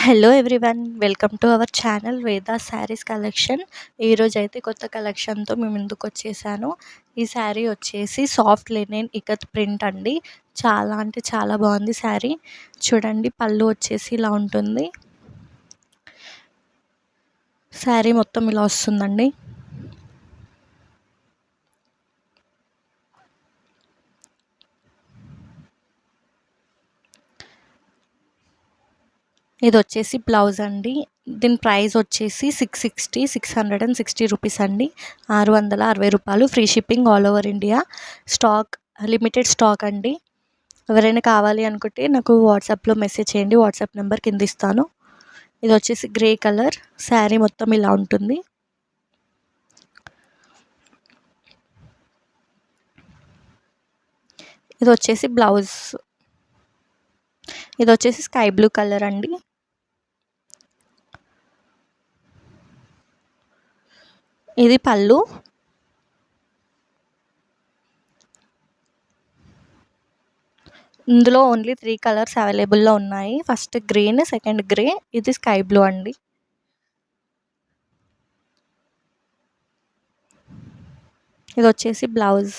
Hello everyone, welcome to our channel Veda saris collection. ఈరోజైతే కొత్త కలెక్షన్తో మేము ముందుకు వచ్చేసాను. ఈ శారీ వచ్చేసి సాఫ్ట్ లెనిన్ ఇకత్ ప్రింట్ అండి. చాలా అంటే చాలా బాగుంది శారీ. చూడండి, పళ్ళు వచ్చేసి ఇలా ఉంటుంది. శారీ మొత్తం ఇలా వస్తుందండి. ఇది వచ్చేసి బ్లౌజ్ అండి. దీని ప్రైస్ వచ్చేసి 660 రూపీస్ అండి. 660 రూపాయలు. Free shipping all over India. Stock limited stock అండి. ఎవరైనా కావాలి అనుకుంటే నాకు వాట్సాప్లో మెసేజ్ చేయండి. వాట్సాప్ నెంబర్ కింద ఇస్తాను. ఇది వచ్చేసి గ్రే కలర్. శారీ మొత్తం ఇలా ఉంటుంది. ఇది వచ్చేసి బ్లౌజ్. ఇది వచ్చేసి స్కై బ్లూ కలర్ అండి. ఇది పళ్ళు. ఇందులో ఓన్లీ 3 కలర్స్ అవైలబుల్లో ఉన్నాయి. ఫస్ట్ గ్రీన్, సెకండ్ గ్రే, ఇది స్కై బ్లూ అండి. ఇది వచ్చేసి బ్లౌజ్.